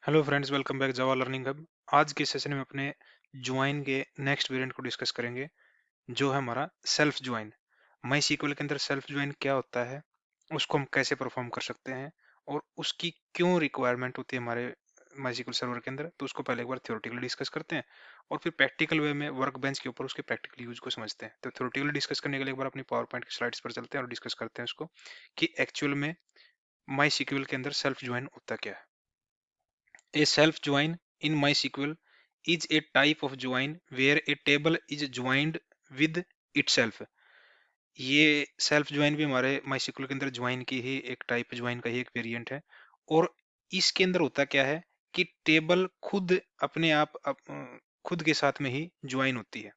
Hello friends, welcome back जावा learning hub. आज के session में अपने ज्वाइन के नेक्स्ट वेरिएंट को डिस्कस करेंगे, जो है हमारा सेल्फ ज्वाइन। माई सीक्वल के अंदर सेल्फ ज्वाइन क्या होता है, उसको हम कैसे परफॉर्म कर सकते हैं और उसकी क्यों रिक्वायरमेंट होती है हमारे माई सीक्वल सर्वर के अंदर। तो उसको पहले एक बार थ्योरेटिकली डिस्कस करते हैं और फिर प्रैक्टिकल वे में वर्क बेंच के ऊपर उसके प्रैक्टिकल यूज को समझते हैं। तो थ्योरेटिकली डिस्कस करने के लिए एक बार अपनी पावर पॉइंट की स्लाइड्स पर चलते हैं और डिस्कस करते हैं उसको कि एक्चुअल में माई सीक्वल के अंदर सेल्फ ज्वाइन होता क्या है। A self-join in MySQL is a type of join where a table is joined with itself। ये सेल्फ ज्वाइन भी हमारे MySQL के अंदर ज्वाइन की ही एक टाइप, ज्वाइन का ही एक वेरिएंट है। और इसके अंदर होता क्या है कि टेबल खुद अपने आप खुद के साथ में ही ज्वाइन होती है।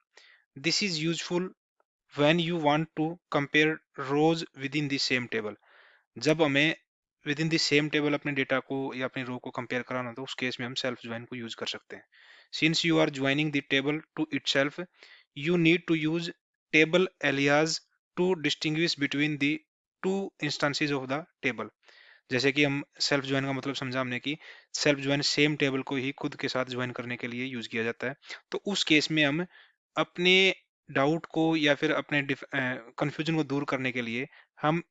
This is useful when you want to compare rows within the same table. जब हमें within the same table अपने डेटा को या अपनी रो को कंपेयर कराना, तो उस केस में हम सेल्फ ज्वाइन को यूज कर सकते हैं। Since you are joining the table to itself, you need to use table alias to distinguish between the two instances of the table. जैसे कि हम सेल्फ ज्वाइन का मतलब समझा हमने कि सेल्फ ज्वाइन सेम टेबल को ही खुद के साथ ज्वाइन करने के लिए यूज किया जाता है। तो उस केस में हम अपने डाउट को या फिर अपने कंफ्यूजन को दूर करने के लिए हम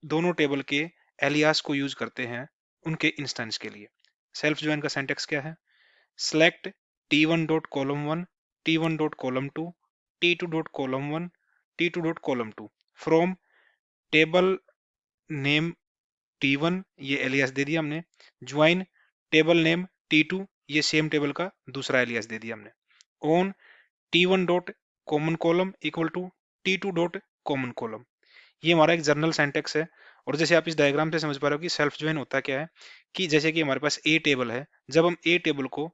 दोनों टेबल के एलियास को यूज करते हैं उनके इंस्टेंस के लिए। सेल्फ ज्वाइन का सिंटैक्स क्या है? Select t1 dot column 1, t1 dot column 2, t2 dot column 1, t2 dot column 2 from table name t1, ये एलियास दे दिया हमने। ज्वाइन टेबल नेम t2, ये सेम टेबल का दूसरा एलियास दे दिया हमने। On t1 dot common column equal to t2 dot common column. ये हमारा एक जर्नल सिंटैक्स है। और जैसे आप इस डायग्राम से समझ पा रहे हो कि सेल्फ ज्वाइन होता क्या है, कि जैसे कि हमारे पास ए टेबल है, जब हम ए टेबल को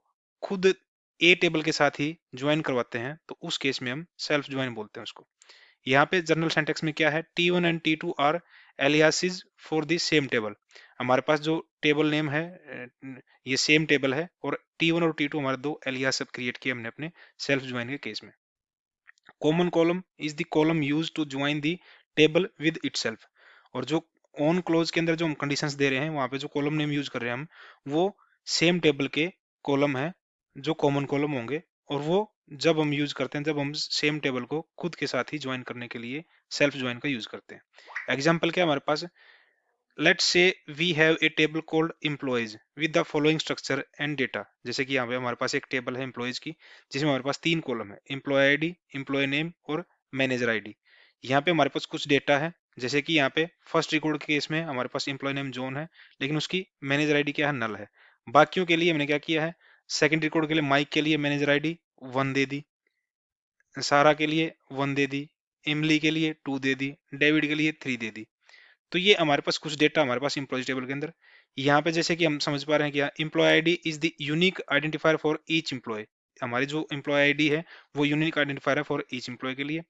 खुद ए टेबल के साथ ही ज्वाइन करवाते हैं, तो उस केस में हम सेल्फ ज्वाइन बोलते हैं उसको। यहाँ पे जर्नल सिंटैक्स में क्या है, T1 and T2 are aliases for the same table. हमारे पास जो टेबल नेम है ये सेम टेबल है, और T1 और T2 हमारे दो एलियास क्रिएट किए हमने अपने सेल्फ ज्वाइन के केस में। Common column is the column use to join the table with itself. और जो ऑन क्लोज के अंदर जो हम कंडीशंस दे रहे हैं, वहां पे जो कॉलम नेम यूज कर रहे हैं हम, वो सेम टेबल के कॉलम है जो कॉमन कॉलम होंगे। और वो जब हम यूज करते हैं, जब हम सेम टेबल को खुद के साथ ही ज्वाइन करने के लिए सेल्फ ज्वाइन का यूज करते हैं। एग्जाम्पल क्या है हमारे पास? Let's say we have a table called employees with the following structure and data. जैसे कि यहाँ पे हमारे पास एक टेबल है एम्प्लॉयज की, जिसमें हमारे पास तीन कॉलम है, एम्प्लॉय आईडी, एम्प्लॉय नेम और मैनेजर आईडी। यहाँ पे हमारे पास कुछ डेटा है, जैसे कि यहाँ पे फर्स्ट रिकॉर्ड के केस में हमारे पास एम्प्लॉय नेम जॉन है, लेकिन उसकी मैनेजर आईडी क्या है, नल है। बाकियों के लिए हमने क्या किया है, सेकंड रिकॉर्ड के लिए माइक के लिए मैनेजर आईडी 1 दे दी, सारा के लिए 1 दे दी, इमली के लिए 2 दे दी, डेविड के लिए 3 दे दी। तो ये हमारे पास कुछ डेटा हमारे पास एम्प्लॉय टेबल के अंदर। यहाँ पे जैसे कि हम समझ पा रहे हैं कि employee ID is the unique identifier for each employee. हमारी जो एम्प्लॉय आईडी है वो यूनिक आइडेंटिफायर है फॉर ईच एम्प्लॉय के लिए।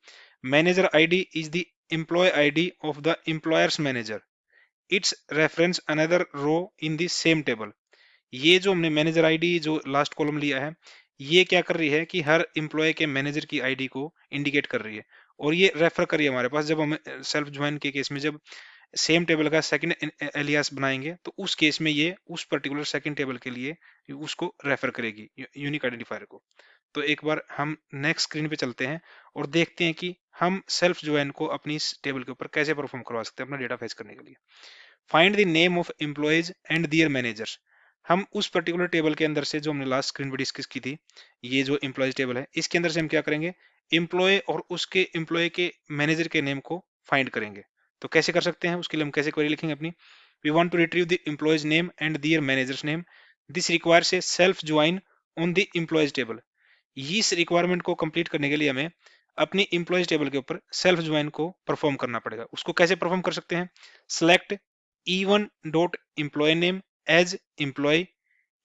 Manager ID is the employee ID of the employers manager, it's reference another row in the same table. ये जो हमने मैनेजर आईडी जो लास्ट कॉलम लिया है, ये क्या कर रही है कि हर एम्प्लॉय के मैनेजर की आईडी को इंडिकेट कर रही है, और ये रेफर कर रही है हमारे पास। जब हम सेल्फ ज्वाइन के केस में जब सेम टेबल का सेकंड एलियास बनाएंगे, तो उस केस में ये उस पर्टिकुलर सेकंड टेबल के लिए उसको रेफर करेगी, यूनिक आइडेंटिफायर को। तो एक बार हम नेक्स्ट स्क्रीन पे चलते हैं और देखते हैं कि हम सेल्फ ज्वाइन को अपनी इस टेबल के ऊपर कैसे परफॉर्म करवा सकते हैं अपना डेटा फेच करने के लिए। Find the name of employees and their managers. हम उस पर्टिकुलर टेबल के अंदर से, जो हमने लास्ट स्क्रीन पे डिस्कस की थी, ये जो एम्प्लॉयज टेबल है, इसके अंदर से हम क्या करेंगे, एम्प्लॉय और उसके एम्प्लॉय के मैनेजर के नेम को फाइंड करेंगे। तो कैसे कर सकते हैं, उसके लिए हम कैसे क्वेरी लिखेंगे अपनी? We want to retrieve the employees name and their managers name, this requires a self join on the employees table. इस रिक्वायरमेंट को कंप्लीट करने के लिए हमें अपनी एम्प्लॉयज टेबल के ऊपर सेल्फ ज्वाइन को परफॉर्म करना पड़ेगा। उसको कैसे परफॉर्म कर सकते हैं? Select e1 dot employee name as employee,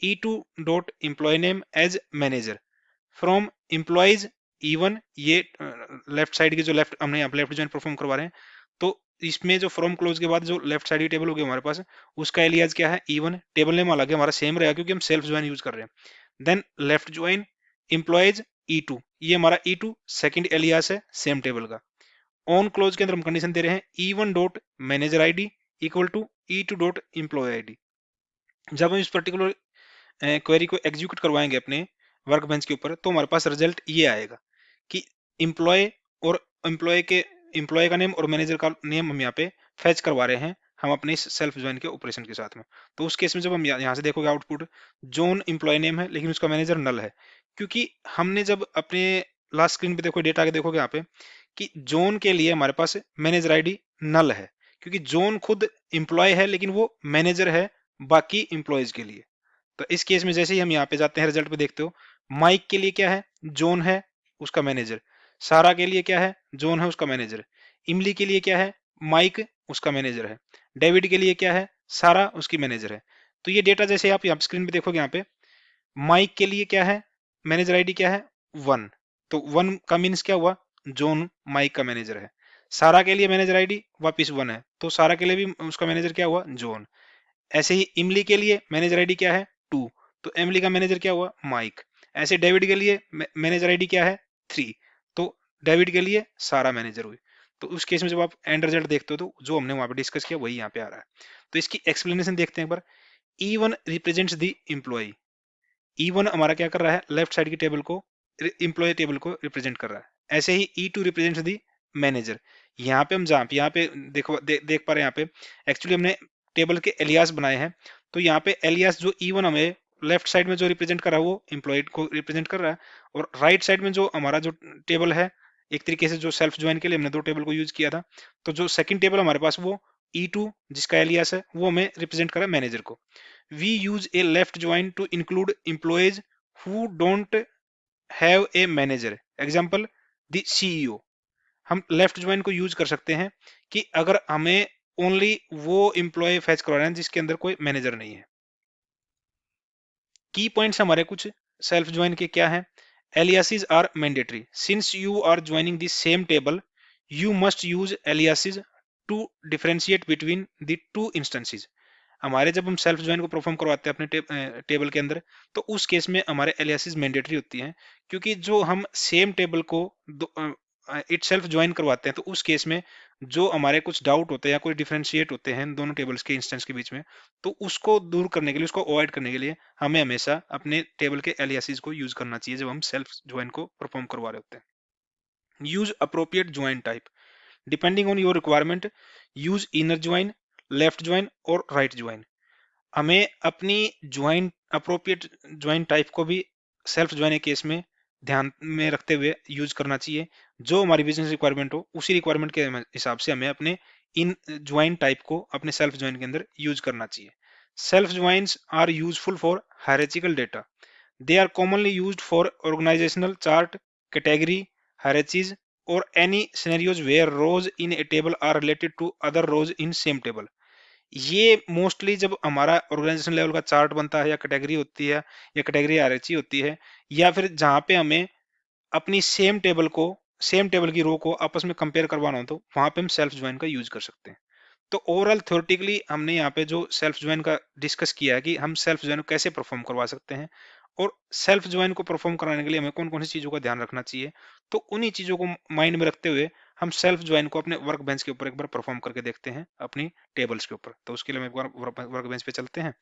e2 dot employee name as manager from employees e1। ये लेफ्ट साइड की जो लेफ्ट हमने यहाँ लेफ्ट ज्वाइन परफॉर्म करवा रहे हैं, तो इसमें जो फ्रॉम क्लोज के बाद जो लेफ्ट साइड की टेबल होगी हमारे पास, उसका एलियास क्या है, e1। टेबल नेम हालांकि हमारा सेम रहेगा क्योंकि हम सेल्फ ज्वाइन यूज कर रहे हैं। Then left join employees e2, ये हमारा e2 सेकंड एलियास है सेम टेबल का। ऑन क्लोज के अंदर हम कंडीशन दे रहे हैं e1 dot manager ID equal to e2 dot employee ID. जब हम इस पर्टिकुलर क्वेरी को एग्जीक्यूट करवाएंगे अपने वर्क बेंच के ऊपर, तो हमारे पास रिजल्ट ये आएगा कि एम्प्लॉय और एम्प्लॉय का नेम और मैनेजर का नेम हम यहाँ पे फैच करवा रहे हैं हम अपने इस सेल्फ ज्वाइन के ऑपरेशन के साथ में। तो उस केस में जब हम यहाँ से देखोगे आउटपुट, जॉन एम्प्लॉय नेम है लेकिन उसका मैनेजर नल है, क्योंकि हमने जब अपने लास्ट स्क्रीन पे देखो डेटा के देखोगे यहाँ पे कि जॉन के लिए हमारे पास मैनेजर आईडी नल है, क्योंकि जॉन खुद एम्प्लॉय है लेकिन वो मैनेजर है बाकी एम्प्लॉयज के लिए। तो इस केस में जैसे ही हम यहाँ पे जाते हैं रिजल्ट पे देखते हो, माइक के लिए क्या है, जॉन है उसका मैनेजर। सारा के लिए क्या है, जॉन है उसका मैनेजर। इमली के लिए क्या है, माइक उसका मैनेजर है। डेविड के लिए क्या है, सारा उसकी मैनेजर है। तो ये डेटा जैसे आप यहाँ स्क्रीन पे देखोगे, यहाँ पे माइक के लिए क्या है, मैनेजर आईडी क्या है, 1। तो 1 का मीन्स क्या हुआ, जॉन माइक का मैनेजर है। सारा के लिए मैनेजर आईडी वापिस 1 है, तो सारा के लिए भी उसका मैनेजर क्या हुआ, जॉन। ऐसे ही इमली के लिए मैनेजर आईडी क्या है, 2, तो इमली का मैनेजर क्या हुआ, माइक। ऐसे डेविड के लिए मैनेजर आईडी क्या है, 3, तो डेविड के लिए सारा मैनेजर हुई। तो उस केस में जब आप एंड रिजल्ट देखते हो तो जो हमने वहां पे डिस्कस किया वही यहाँ पे आ रहा है। तो इसकी एक्सप्लेनेशन देखते हैं एक बार। E1 represents the employ. E1 हमारा क्या कर रहा है, लेफ्ट साइड की टेबल को, एम्प्लॉय टेबल को रिप्रेजेंट कर रहा है। ऐसे ही E2 रिप्रेजेंट्स द मैनेजर। यहाँ पे हम जहाँ पे यहाँ पे देखो देख पा रहे हैं, यहाँ पे एक्चुअली हमने टेबल के एलियास बनाए हैं। तो यहाँ पे एलियास जो E1 हमें लेफ्ट साइड में जो रिप्रेजेंट कर रहा है वो एम्प्लॉय को रिप्रेजेंट कर रहा है, और राइट साइड में जो हमारा जो टेबल है, एक तरीके से जो सेल्फ ज्वाइन के लिए हमने दो टेबल को यूज किया था, तो जो सेकंड टेबल हमारे पास वो E2 जिसका एलियास है वो हमें रिप्रेजेंट कर रहा है मैनेजर को। We use a left join to include employees who don't have a manager. Example, the CEO. हम लेफ्ट ज्वाइन को यूज कर सकते हैं कि अगर हमें ओनली वो एम्प्लॉय फैच करवा रहे हैं जिसके अंदर कोई मैनेजर नहीं है। की पॉइंट्स हमारे कुछ सेल्फ ज्वाइन के क्या है, aliases are mandatory since you are joining the same table, you must use aliases to differentiate between the two instances. हमारे जब हम सेल्फ ज्वाइन को परफॉर्म करवाते हैं अपने टेबल के अंदर, तो उस केस में हमारे एलियासिस मैंडेटरी होती हैं, क्योंकि जो हम सेम टेबल को इट सेल्फ ज्वाइन करवाते हैं, तो उस केस में जो हमारे कुछ डाउट होते हैं या कोई डिफरेंशिएट होते हैं दोनों टेबल्स के इंस्टेंस के बीच में, तो उसको दूर करने के लिए, उसको अवॉइड करने के लिए हमें हमेशा अपने टेबल के एलियासिस को यूज करना चाहिए जब हम सेल्फ ज्वाइन को परफॉर्म करवा रहे होते हैं। Use appropriate join type depending on your requirement. Use inner join, left join और राइट ज्वाइन। हमें अपनी ज्वाइन अप्रोप्रिएट ज्वाइन टाइप को भी सेल्फ ज्वाइन केस में ध्यान में रखते हुए यूज करना चाहिए। जो हमारी बिजनेस रिक्वायरमेंट हो उसी रिक्वायरमेंट के हिसाब से हमें अपने इन ज्वाइन टाइप को अपने सेल्फ ज्वाइन के अंदर यूज करना चाहिए। Self joins are useful for hierarchical data. They are commonly used for organizational chart, category, hierarchies और any scenarios where rows in a table are related to other rows in same table. ये mostly जब हमारा organisation level का chart बनता है या category होती है या कैटेगरी आरएचई होती है, या फिर जहां पे हमें अपनी सेम टेबल की रो को आपस में कंपेयर करवाना हो, तो वहां पे हम सेल्फ ज्वाइन का यूज कर सकते हैं। तो ओवरऑल थ्योरेटिकली हमने यहाँ पे जो सेल्फ ज्वाइन का डिस्कस किया है कि हम सेल्फ ज्वाइन को कैसे परफॉर्म करवा सकते हैं, और सेल्फ ज्वाइन को परफॉर्म कराने के लिए हमें कौन कौन सी चीजों का ध्यान रखना चाहिए। तो उन्हीं चीजों को माइंड में रखते हुए हम सेल्फ ज्वाइन को अपने वर्क बेंच के ऊपर एक बार परफॉर्म करके देखते हैं अपनी टेबल्स के ऊपर। तो उसके लिए हम एक बार वर्क बेंच पे चलते हैं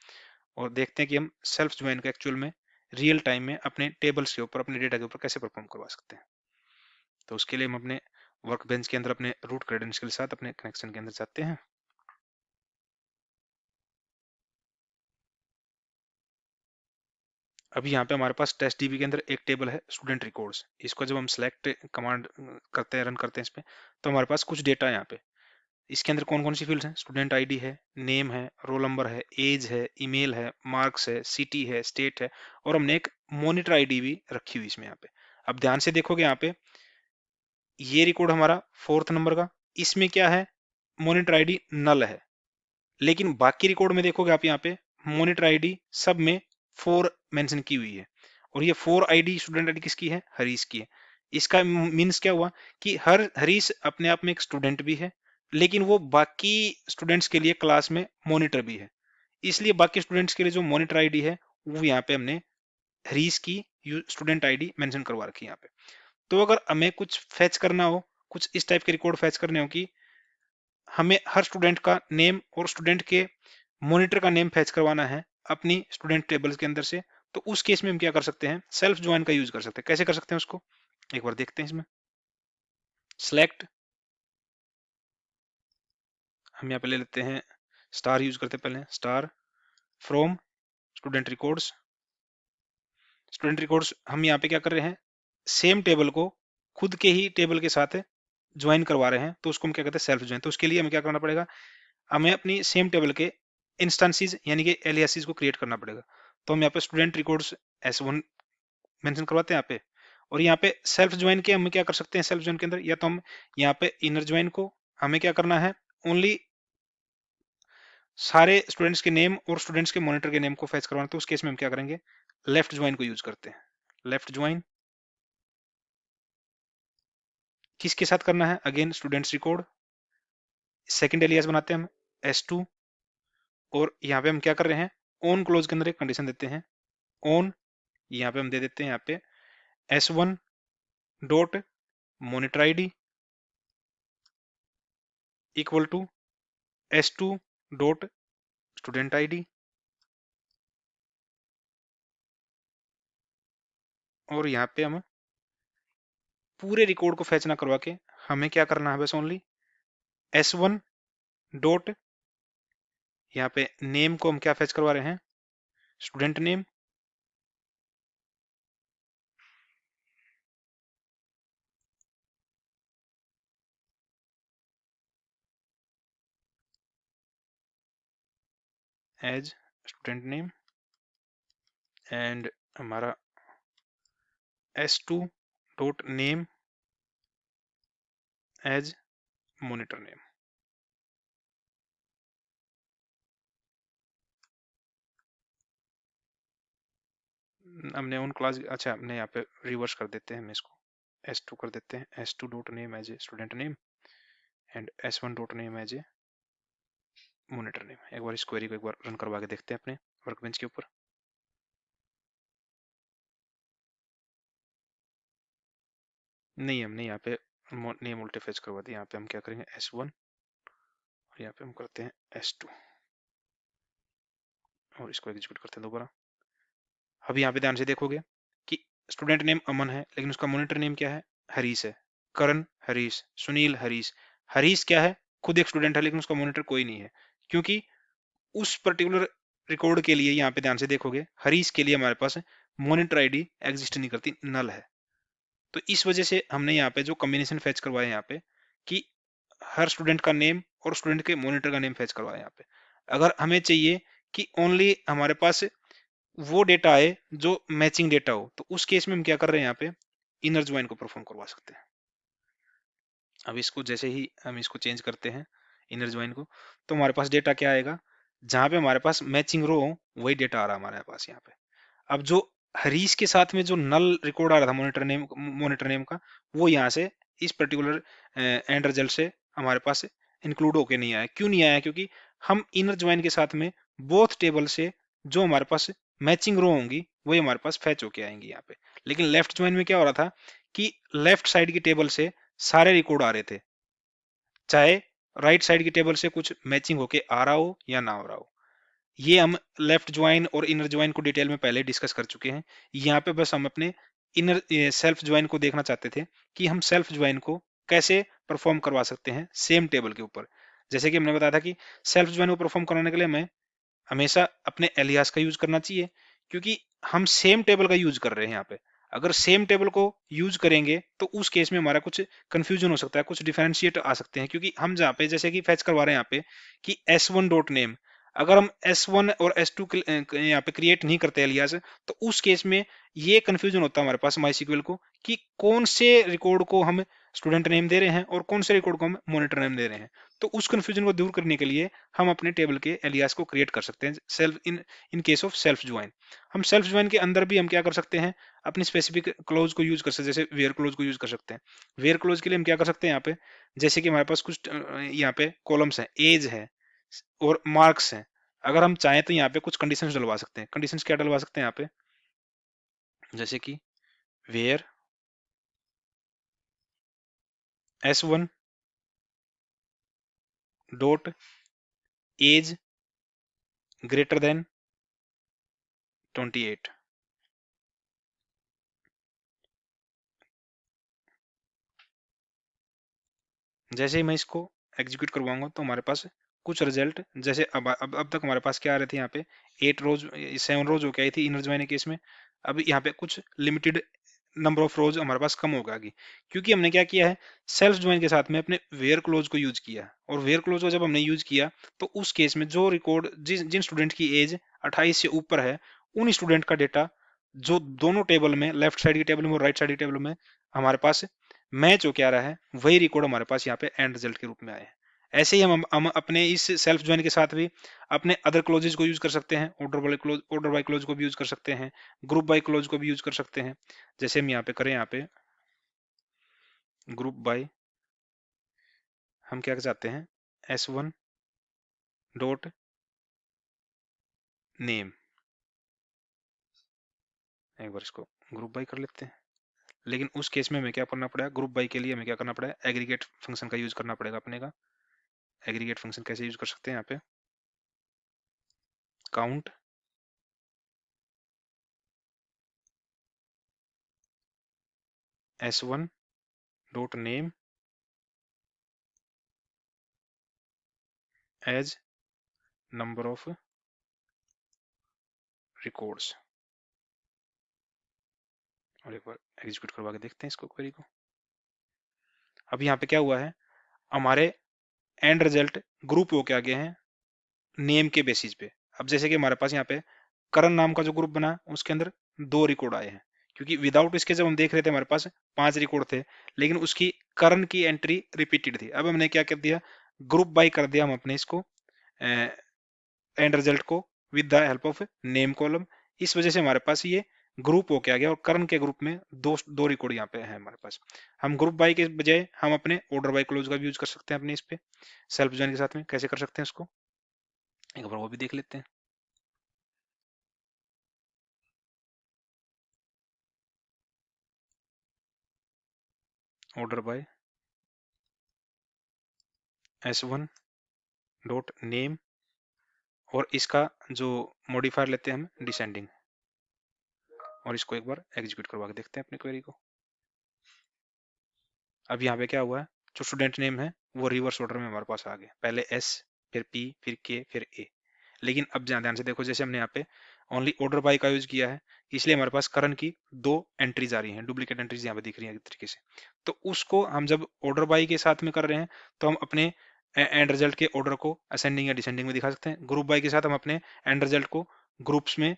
और देखते हैं कि हम सेल्फ ज्वाइन को एक्चुअल में रियल टाइम में अपने टेबल्स के ऊपर, अपने डेटा के ऊपर कैसे परफॉर्म करवा सकते हैं। तो उसके लिए हम अपने वर्क बेंच के अंदर अपने रूट क्रेडेंशियल के साथ अपने कनेक्शन के अंदर जाते हैं। अभी यहाँ पे हमारे पास टेस्ट डीबी के अंदर एक टेबल है स्टूडेंट रिकॉर्ड्स। इसको जब हम सेलेक्ट कमांड करते हैं, रन करते हैं इस पे, तो हमारे पास कुछ डेटा है यहाँ पे। इसके अंदर कौन कौन सी फील्ड्स हैं, स्टूडेंट आईडी है, नेम है, रोल नंबर है, एज है, ईमेल है, मार्क्स है, सिटी है, स्टेट है, और हमने एक मॉनिटर आईडी भी रखी हुई इसमें यहाँ पे। अब ध्यान से देखोगे यहाँ पे ये रिकॉर्ड हमारा 4th नंबर का, इसमें क्या है, मॉनिटर आईडी नल है। लेकिन बाकी रिकॉर्ड में देखोगे आप यहाँ पे मॉनिटर आईडी सब में 4 मेंशन की हुई है, और ये 4 आईडी स्टूडेंट आईडी किसकी है, हरीश की है। इसका मीन्स क्या हुआ कि हरीश अपने आप में एक स्टूडेंट भी है, लेकिन वो बाकी स्टूडेंट्स के लिए क्लास में मॉनिटर भी है। इसलिए बाकी स्टूडेंट्स के लिए जो मॉनिटर आईडी है वो यहाँ पे हमने हरीश की स्टूडेंट आईडी मेंशन करवा रखी है यहाँ पे। तो अगर हमें कुछ फैच करना हो, कुछ इस टाइप के रिकॉर्ड फैच करने हो कि हमें हर स्टूडेंट का नेम और स्टूडेंट के मॉनिटर का नेम फैच करवाना है, अपनी स्टूडेंट टेबल्स के अंदर से, तो उस केस में हम क्या कर सकते हैं, सेल्फ ज्वाइन का यूज कर सकते हैं। कैसे कर सकते हैं उसको एक बार देखते हैं। इसमें सिलेक्ट, हम यहाँ पे ले लेते हैं स्टार, यूज करते हैं पहले star, from student records. Student records हम यहाँ पे क्या कर रहे हैं, सेम टेबल को खुद के ही टेबल के साथ ज्वाइन करवा रहे हैं, तो उसको हम क्या कहते हैं, सेल्फ ज्वाइन। तो उसके लिए हमें क्या करना पड़ेगा, हमें अपनी सेम टेबल के इंस्टेंसेस यानी कि एलियासेस को क्रिएट करना पड़ेगा। तो हम यहाँ पे स्टूडेंट रिकॉर्ड्स S1 मेंशन करवाते हैं यहाँ पे, और यहाँ पे सेल्फ ज्वाइन के हम क्या कर सकते हैं, सेल्फ ज्वाइन के अंदर या तो हम यहाँ पे इनर ज्वाइन को हमें क्या करना है, ओनली सारे स्टूडेंट्स के नेम और स्टूडेंट्स के मॉनिटर के नेम को फैच करवाना, तो उस केस में हम क्या करेंगे, लेफ्ट ज्वाइन को यूज करते हैं। लेफ्ट ज्वाइन किसके साथ करना है, again students record, second alias बनाते हैं हम S2, और यहाँ पे हम क्या कर रहे हैं, ऑन क्लोज के अंदर एक कंडीशन देते हैं, ऑन, यहाँ पे हम दे देते हैं यहाँ पे S1 dot monitor ID equal to S2 dot student ID, और यहाँ पे हम पूरे रिकॉर्ड को फैच ना करवा के हमें क्या करना है, बस ओनली S1 डॉट, यहाँ पे नेम को हम क्या फैच करवा रहे हैं, student name, as student name, and हमारा S2 dot name as monitor name. हमने उन क्लास, अच्छा हमने यहाँ पे रिवर्स कर देते हैं, हम इसको S2 कर देते हैं, S2 dot name as a student name and S1 dot name as a monitor name. एक बार इस क्वेरी को एक बार रन करवा के देखते हैं अपने वर्कबेंच के ऊपर। नहीं, हमने यहाँ पे नेम उल्टे फेच करवा दिया। यहाँ पे हम क्या करेंगे, S1 और यहाँ पे हम करते हैं S2 और इसको एग्जीक्यूट करते हैं दोबारा। अब यहाँ पे ध्यान से देखोगे कि स्टूडेंट नेम अमन है, लेकिन उसका मॉनिटर नेम क्या है, हरीश है। करण हरीश, सुनील हरीश। हरीश क्या है, खुद एक स्टूडेंट है, लेकिन उसका मॉनिटर कोई नहीं है, क्योंकि उस पर्टिकुलर रिकॉर्ड के लिए यहाँ पे ध्यान से देखोगे, हरीश के लिए हमारे पास मॉनिटर आईडी एग्जिस्ट नहीं करती, नल है। तो इस वजह से हमने यहाँ पे जो कॉम्बिनेशन फेच करवाया यहाँ पे, कि हर स्टूडेंट का नेम और स्टूडेंट के मॉनिटर का नेम फेच करवाया यहाँ पे। अगर हमें चाहिए कि ओनली हमारे पास वो डेटा आए जो मैचिंग डेटा हो, तो उस केस में हम क्या कर रहे हैं, यहाँ पे इनर ज्वाइन को परफॉर्म करवा सकते हैं। अब इसको जैसे ही हम इसको चेंज करते हैं इनर ज्वाइन को, तो हमारे पास डेटा क्या आएगा, जहां पे हमारे पास मैचिंग रो हो वही डेटा आ रहा है हमारे पास यहाँ पे। अब जो हरीश के साथ में जो नल रिकॉर्ड आ रहा था मॉनिटर नेम का, वो यहाँ से इस पर्टिकुलर एंड रिजल्ट से हमारे पास इंक्लूड होके नहीं आया। क्यों नहीं आया, क्योंकि हम इनर ज्वाइन के साथ में बोथ टेबल से जो हमारे पास मैचिंग रो होंगी वही हमारे पास फैच होके आएंगी यहाँ पे। लेकिन लेफ्ट ज्वाइन में क्या हो रहा था कि लेफ्ट साइड की टेबल से सारे रिकॉर्ड आ रहे थे, चाहे राइट साइड की टेबल से कुछ मैचिंग होके आ रहा हो या ना हो रहा हो। ये हम लेफ्ट ज्वाइन और इनर ज्वाइन को डिटेल में पहले डिस्कस कर चुके हैं। यहाँ पे बस हम अपने इनर सेल्फ ज्वाइन को देखना चाहते थे कि हम सेल्फ ज्वाइन को कैसे परफॉर्म करवा सकते हैं सेम टेबल के ऊपर। जैसे कि हमने बताया था कि सेल्फ ज्वाइन को परफॉर्म करवाने के लिए हमें हमेशा अपने एलियास का यूज करना चाहिए, क्योंकि हम सेम टेबल का यूज कर रहे हैं यहाँ पे। अगर सेम टेबल को यूज करेंगे तो उस केस में हमारा कुछ कंफ्यूजन हो सकता है, कुछ डिफरेंशिएट आ सकते हैं, क्योंकि हम जहाँ पे जैसे कि फैच करवा रहे हैं यहाँ पे कि S1 डॉट नेम, अगर हम S1 और S2 यहाँ पे क्रिएट नहीं करते एलियास, तो उस केस में ये कंफ्यूजन होता है हमारे पास माई को, कि कौन से रिकॉर्ड को हम स्टूडेंट नेम दे रहे हैं और कौन से रिकॉर्ड को हम मॉनिटर नेम दे रहे हैं। तो उस कंफ्यूजन को दूर करने के लिए हम अपने टेबल के एलियास को क्रिएट कर सकते हैं self in case of self join. हम सेल्फ ज्वाइन के अंदर भी हम क्या कर सकते हैं, अपनी स्पेसिफिक क्लोज को यूज कर सकते हैं, जैसे वेयर क्लोज को यूज कर सकते हैं। वेयर क्लोज के लिए हम क्या कर सकते हैं, यहाँ पे जैसे कि हमारे पास कुछ यहाँ पे कॉलम्स हैं, एज है और मार्क्स हैं। अगर हम चाहें तो यहाँ पे कुछ कंडीशंस डलवा सकते हैं। कंडीशंस क्या डलवा सकते हैं यहाँ पे, जैसे कि where S1 dot age greater than 28। जैसे ही मैं इसको एग्जीक्यूट करवाऊंगा तो हमारे पास कुछ रिजल्ट, जैसे अब तक हमारे पास क्या आ रहे थे यहाँ पे 8 रोज 7 रोज हो के आई थी इनर ज्वाइन केस में। अब यहाँ पे कुछ लिमिटेड नंबर ऑफ रोज हमारे पास कम होगा आगे, क्योंकि हमने क्या किया है, सेल्फ ज्वाइन के साथ में अपने वेयर क्लोज को यूज किया। और वेयर क्लोज को जब हमने यूज किया तो उस केस में जो रिकॉर्ड जिन स्टूडेंट की एज 28 से ऊपर है, उन स्टूडेंट का डेटा जो दोनों टेबल में, लेफ्ट साइड की टेबल में और राइट साइड की टेबल में हमारे पास मैच हो क्या रहा है, वही रिकॉर्ड हमारे पास यहाँ पे एंड रिजल्ट के रूप में आए हैं। ऐसे ही हम अपने इस सेल्फ ज्वाइन के साथ भी अपने अदर क्लोजेज को यूज कर सकते हैं। ऑर्डर बाय क्लोज को भी यूज कर सकते हैं, ग्रुप बाय क्लोज को भी यूज कर सकते हैं। जैसे हम यहाँ पे करें, यहाँ पे ग्रुप बाय, हम क्या चाहते हैं, S1 डॉट नेम, एक बार इसको ग्रुप बाय कर लेते हैं। लेकिन उस केस में हमें क्या करना पड़ेगा, ग्रुप बाय के लिए हमें क्या करना पड़ेगा, एग्रीगेट फंक्शन का यूज करना पड़ेगा अपने का। एग्रीगेट फंक्शन कैसे यूज कर सकते हैं, यहाँ पे count S1 dot name as number of records. और एक बार एग्जीक्यूट करवा के देखते हैं इसको, क्वेरी को। अब यहाँ पे क्या हुआ है, हमारे एंड रिजल्ट ग्रुप हो के आगे हैं नेम के बेसिस पे। अब जैसे कि हमारे पास यहाँ पे करण नाम का जो ग्रुप बना उसके अंदर 2 रिकॉर्ड आए हैं, क्योंकि विदाउट इसके जब हम देख रहे थे हमारे पास 5 रिकॉर्ड थे, लेकिन उसकी करण की एंट्री रिपीटेड थी। अब हमने क्या कर दिया, ग्रुप बाय कर दिया हम अपने इसको एंड रिजल्ट को with the help of name column. इस वजह से हमारे पास ये ग्रुप हो के आ गया, और करण के ग्रुप में दो रिकॉर्ड यहाँ पे है हमारे पास। हम ग्रुप बाय के बजाय हम अपने ऑर्डर बाय क्लोज का भी यूज कर सकते हैं अपने इस पे सेल्फ ज्वाइन के साथ में। कैसे कर सकते हैं उसको, एक बार वो भी देख लेते हैं। Order by S1 dot name, और इसका जो मॉडिफायर लेते हैं हम डिसेंडिंग, और इसको एक बार एग्जीक्यूट करवा के देखते हैं अपनी क्वेरी को। अब यहाँ पे क्या हुआ है, जो स्टूडेंट नेम है वो रिवर्स ऑर्डर में हमारे पास आ गए, पहले S, फिर P, फिर K, फिर A। लेकिन अब ध्यान से देखो, जैसे हमने यहाँ पे ओनली ऑर्डर बाय का यूज किया है, इसलिए हमारे पास करण की 2 एंट्रीज आ रही हैं, डुप्लीकेट एंट्रीज यहाँ पे दिख रही है एक तरीके से। तो उसको हम जब ऑर्डर बाय के साथ में कर रहे हैं तो हम अपने एंड रिजल्ट के ऑर्डर को असेंडिंग या डिसेंडिंग में दिखा सकते हैं। ग्रुप बाय के साथ हम अपने एंड रिजल्ट को ग्रुप्स में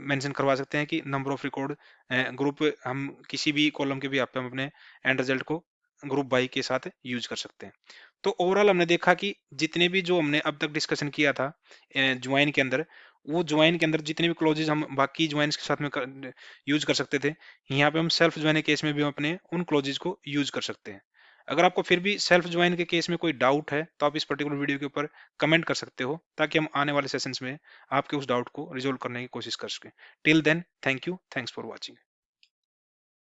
मेंशन करवा सकते हैं कि नंबर ऑफ रिकॉर्ड ग्रुप, हम किसी भी कॉलम के भी आप हम अपने एंड रिजल्ट को ग्रुप बाई के साथ यूज कर सकते हैं। तो ओवरऑल हमने देखा कि जितने भी जो हमने अब तक डिस्कशन किया था ज्वाइन के अंदर, वो ज्वाइन के अंदर जितने भी क्लोजेज हम बाकी ज्वाइंस के साथ में यूज कर सकते थे, यहाँ पे हम सेल्फ ज्वाइन के केस में भी हम अपने उन क्लोजेज को यूज कर सकते हैं। अगर आपको फिर भी सेल्फ ज्वाइन के केस में कोई डाउट है तो आप इस पर्टिकुलर वीडियो के ऊपर कमेंट कर सकते हो, ताकि हम आने वाले सेशंस में आपके उस डाउट को रिजोल्व करने की कोशिश कर सकें। Till then, thank you, thanks for watching.